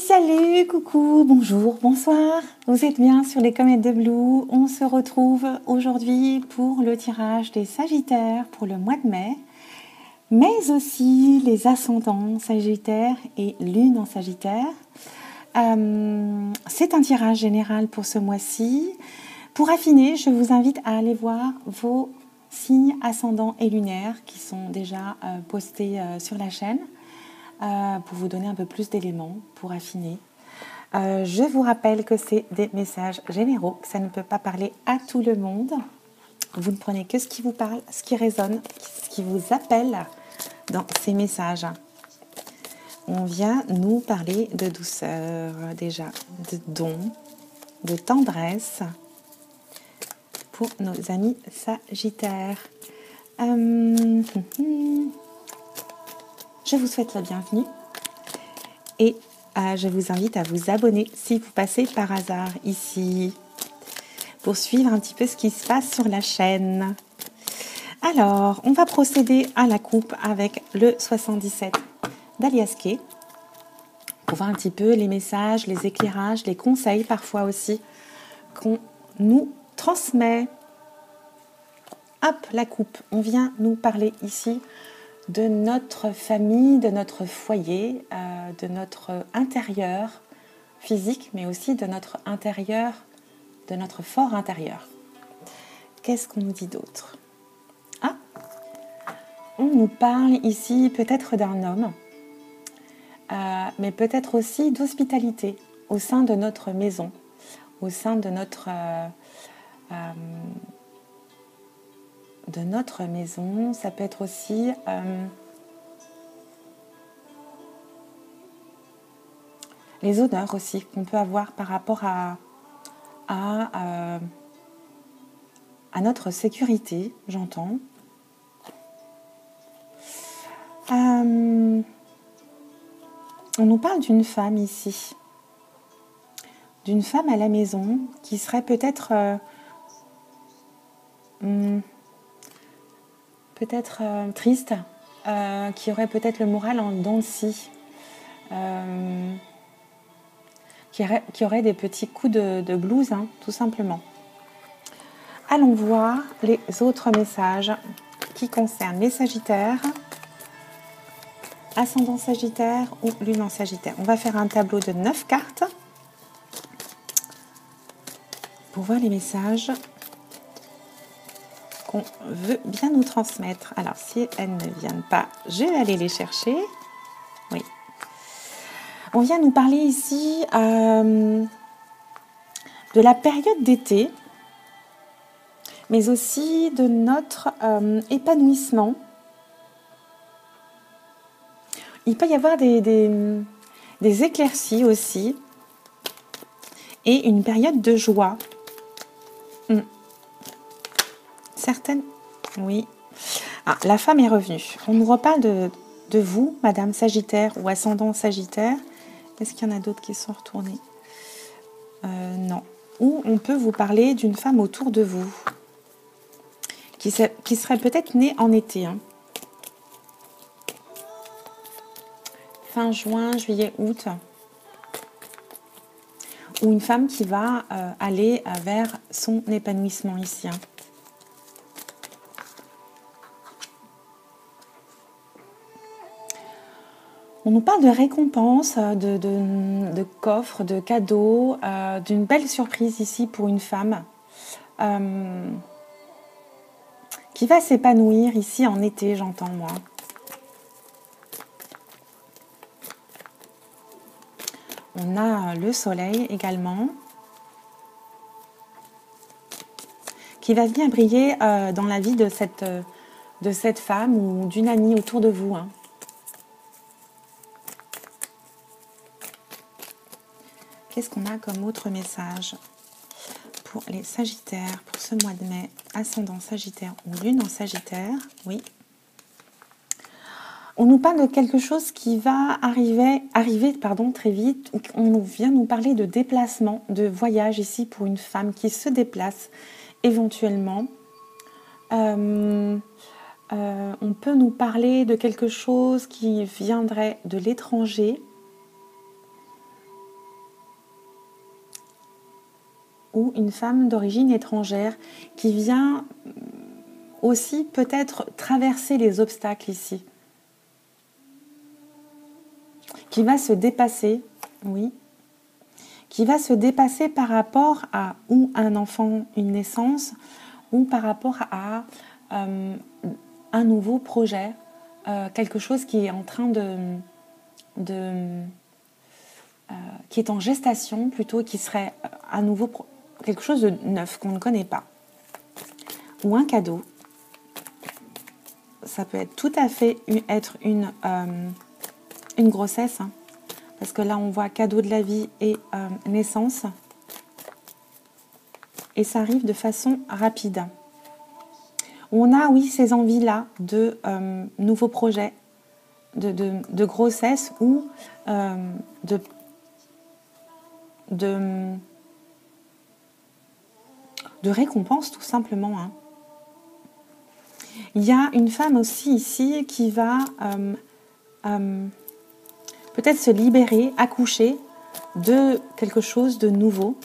Salut, coucou, bonjour, bonsoir. Vous êtes bien sur les comètes de Blue. On se retrouve aujourd'hui pour le tirage des Sagittaires pour le mois de mai, mais aussi les ascendants Sagittaires et Lune en Sagittaire. C'est un tirage général pour ce mois-ci. Pour affiner, je vous invite à aller voir vos signes ascendants et lunaires qui sont déjà postés sur la chaîne. Pour vous donner un peu plus d'éléments pour affiner. Je vous rappelle que c'est des messages généraux, que ça ne peut pas parler à tout le monde. Vous ne prenez que ce qui vous parle, ce qui résonne, ce qui vous appelle dans ces messages. On vient nous parler de douceur déjà, de don, de tendresse pour nos amis Sagittaires. Je vous souhaite la bienvenue et je vous invite à vous abonner si vous passez par hasard ici pour suivre un petit peu ce qui se passe sur la chaîne. Alors, on va procéder à la coupe avec le 77 d'Alias Kay pour voir un petit peu les messages, les éclairages, les conseils parfois aussi qu'on nous transmet. Hop, la coupe, on vient nous parler ici de notre famille, de notre foyer, de notre intérieur physique, mais aussi de notre intérieur, de notre fort intérieur. Qu'est-ce qu'on nous dit d'autre? On nous parle ici peut-être d'un homme, mais peut-être aussi d'hospitalité au sein de notre maison, au sein de notre maison. Ça peut être aussi les honneurs aussi qu'on peut avoir par rapport à notre sécurité, j'entends. On nous parle d'une femme ici, d'une femme à la maison qui serait peut-être triste, qui aurait peut-être le moral en dents de scie, qui aurait des petits coups de blues, hein, tout simplement. Allons voir les autres messages qui concernent les Sagittaires, ascendant Sagittaire ou Lune en Sagittaire. On va faire un tableau de 9 cartes pour voir les messages qu'on veut bien nous transmettre. Alors, si elles ne viennent pas, je vais aller les chercher. Oui. On vient nous parler ici de la période d'été, mais aussi de notre épanouissement. Il peut y avoir des éclaircies aussi et une période de joie. Certaines, oui. La femme est revenue. On nous reparle de vous, Madame Sagittaire ou ascendant Sagittaire. Est-ce qu'il y en a d'autres qui sont retournés? Non. Ou on peut vous parler d'une femme autour de vous qui serait peut-être née en été. Hein. Fin juin, juillet, août. Ou une femme qui va aller vers son épanouissement ici. Hein. On nous parle de récompenses, de coffres, de cadeaux, d'une belle surprise ici pour une femme qui va s'épanouir ici en été, j'entends moi. On a le soleil également qui va venir briller dans la vie de cette femme ou d'une amie autour de vous. Hein. Qu'est-ce qu'on a comme autre message pour les Sagittaires pour ce mois de mai, ascendant Sagittaire ou Lune en Sagittaire? Oui. On nous parle de quelque chose qui va arriver très vite. On vient nous parler de déplacement, de voyage ici pour une femme qui se déplace éventuellement. On peut nous parler de quelque chose qui viendrait de l'étranger. ou une femme d'origine étrangère qui vient aussi peut-être traverser les obstacles ici, qui va se dépasser, oui, qui va se dépasser par rapport à ou un enfant, une naissance, ou par rapport à un nouveau projet, quelque chose qui est en train qui est en gestation plutôt, qui serait à nouveau quelque chose de neuf qu'on ne connaît pas, ou un cadeau. Ça peut être tout à fait être une grossesse, hein, parce que là on voit cadeau de la vie et naissance, et ça arrive de façon rapide. On a, oui, ces envies-là de nouveaux projets, de grossesse ou de récompense, tout simplement. Hein. Il y a une femme aussi ici qui va peut-être se libérer, accoucher de quelque chose de nouveau,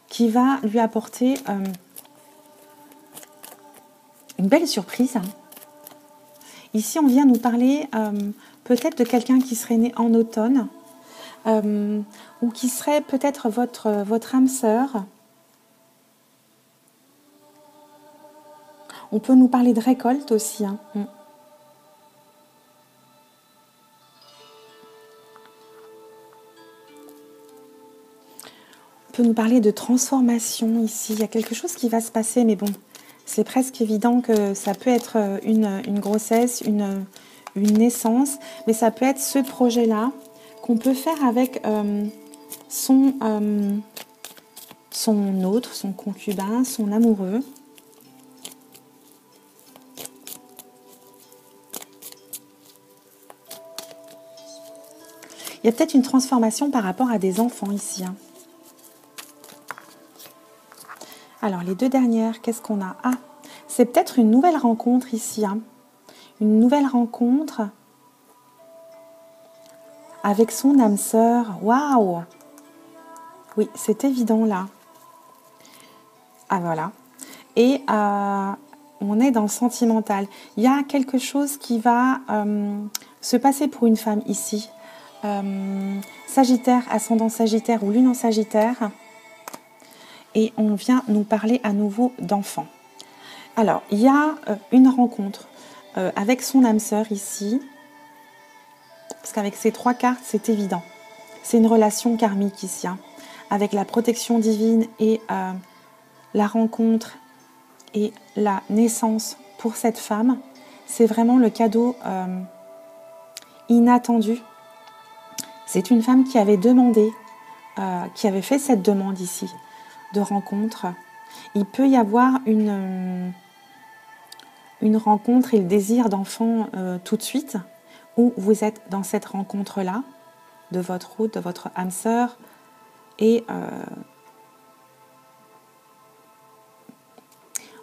qui va lui apporter une belle surprise. Ici, on vient nous parler peut-être de quelqu'un qui serait né en automne, ou qui serait peut-être votre âme sœur. On peut nous parler de récolte aussi. Hein. On peut nous parler de transformation ici. Il y a quelque chose qui va se passer, mais bon, c'est presque évident que ça peut être une grossesse, une naissance, mais ça peut être ce projet-là qu'on peut faire avec son autre, son concubin, son amoureux. Il y a peut-être une transformation par rapport à des enfants ici. Hein. Alors, les deux dernières, qu'est-ce qu'on a? Ah, c'est peut-être une nouvelle rencontre ici. Hein. Une nouvelle rencontre avec son âme sœur. Waouh! Oui, c'est évident là. Ah, voilà. Et on est dans le sentimental. Il y a quelque chose qui va se passer pour une femme ici. Sagittaire, ascendant Sagittaire ou lune en Sagittaire. Et on vient nous parler à nouveau d'enfants. Alors, il y a une rencontre avec son âme sœur ici. Parce qu'avec ces trois cartes, c'est évident. C'est une relation karmique ici. Hein, avec la protection divine et la rencontre et la naissance pour cette femme. C'est vraiment le cadeau inattendu. C'est une femme qui avait demandé, qui avait fait cette demande ici de rencontre. Il peut y avoir une rencontre et le désir d'enfant tout de suite, ou vous êtes dans cette rencontre-là, de votre route, de votre âme sœur, et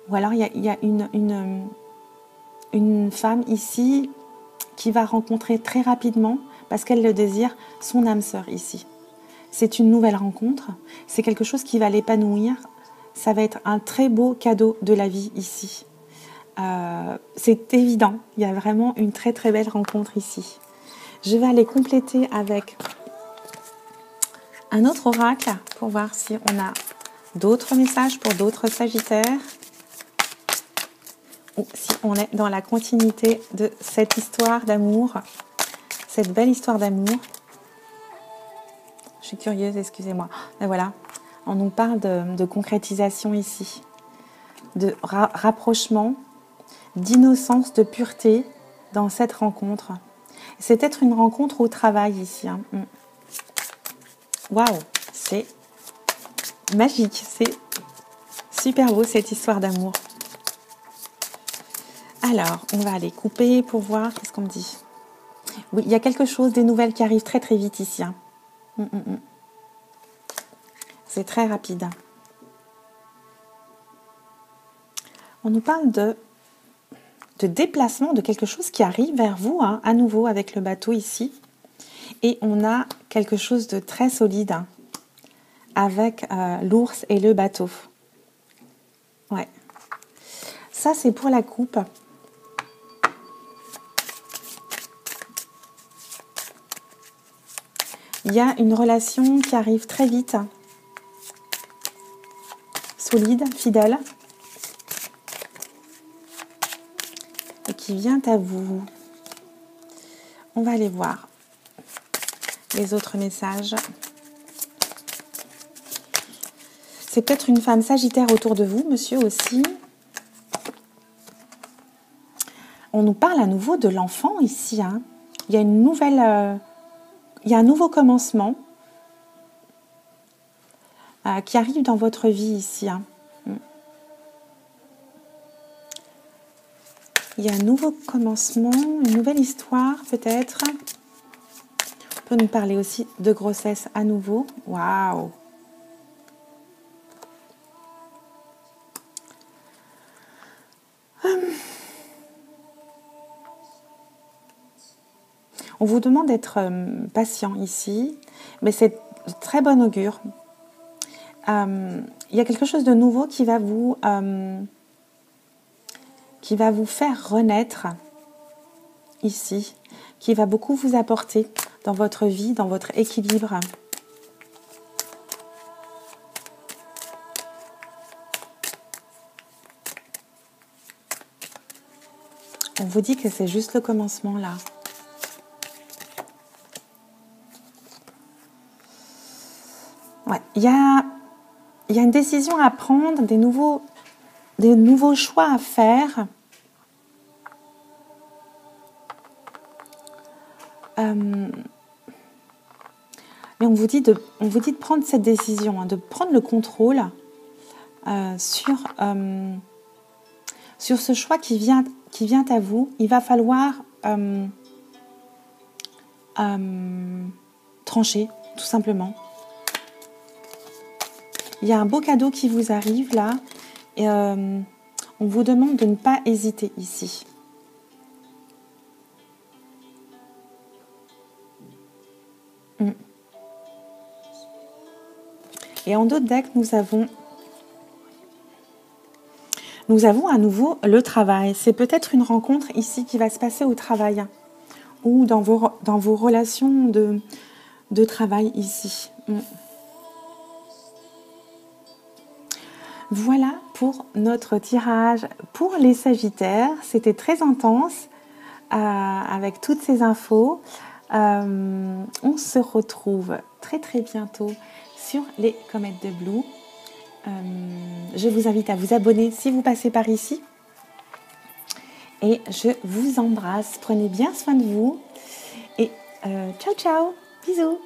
ou alors il y a une femme ici qui va rencontrer très rapidement, parce qu'elle le désire, son âme sœur ici. C'est une nouvelle rencontre, c'est quelque chose qui va l'épanouir, ça va être un très beau cadeau de la vie ici. C'est évident, il y a vraiment une très très belle rencontre ici. Je vais aller compléter avec un autre oracle pour voir si on a d'autres messages pour d'autres Sagittaires, ou si on est dans la continuité de cette histoire d'amour, cette belle histoire d'amour. Je suis curieuse, excusez-moi. Et voilà, on nous parle de concrétisation ici, de rapprochement, d'innocence, de pureté dans cette rencontre. C'est peut-être une rencontre au travail ici. Hein. Waouh, c'est magique, c'est super beau cette histoire d'amour. Alors, on va aller couper pour voir, qu'est-ce qu'on me dit? Oui, il y a quelque chose, des nouvelles qui arrivent très très vite ici. Hein. C'est très rapide. On nous parle de déplacement, de quelque chose qui arrive vers vous, hein, à nouveau avec le bateau ici. Et on a quelque chose de très solide, hein, avec l'ours et le bateau. Ouais. Ça, c'est pour la coupe. Il y a une relation qui arrive très vite. Solide, fidèle. Et qui vient à vous. On va aller voir les autres messages. C'est peut-être une femme sagittaire autour de vous, monsieur aussi. On nous parle à nouveau de l'enfant ici. Hein. Il y a une nouvelle, il y a un nouveau commencement qui arrive dans votre vie ici. Hein. Il y a un nouveau commencement, une nouvelle histoire peut-être. On peut nous parler aussi de grossesse à nouveau. Waouh! On vous demande d'être patient ici, mais c'est très bon augure. Il y a quelque chose de nouveau qui va vous faire renaître ici, qui va beaucoup vous apporter dans votre vie, dans votre équilibre. On vous dit que c'est juste le commencement là. Ouais, il y a une décision à prendre, des nouveaux choix à faire. Mais on vous dit de prendre cette décision, hein, de prendre le contrôle sur ce choix qui vient à vous. Il va falloir trancher, tout simplement. Il y a un beau cadeau qui vous arrive là. Et, on vous demande de ne pas hésiter ici. Et en d'autres decks, nous avons à nouveau le travail. C'est peut-être une rencontre ici qui va se passer au travail ou dans vos relations de travail ici. Voilà pour notre tirage pour les Sagittaires. C'était très intense avec toutes ces infos. On se retrouve très très bientôt sur les comètes de Blue. Je vous invite à vous abonner si vous passez par ici. Et je vous embrasse. Prenez bien soin de vous. Et ciao ciao. Bisous.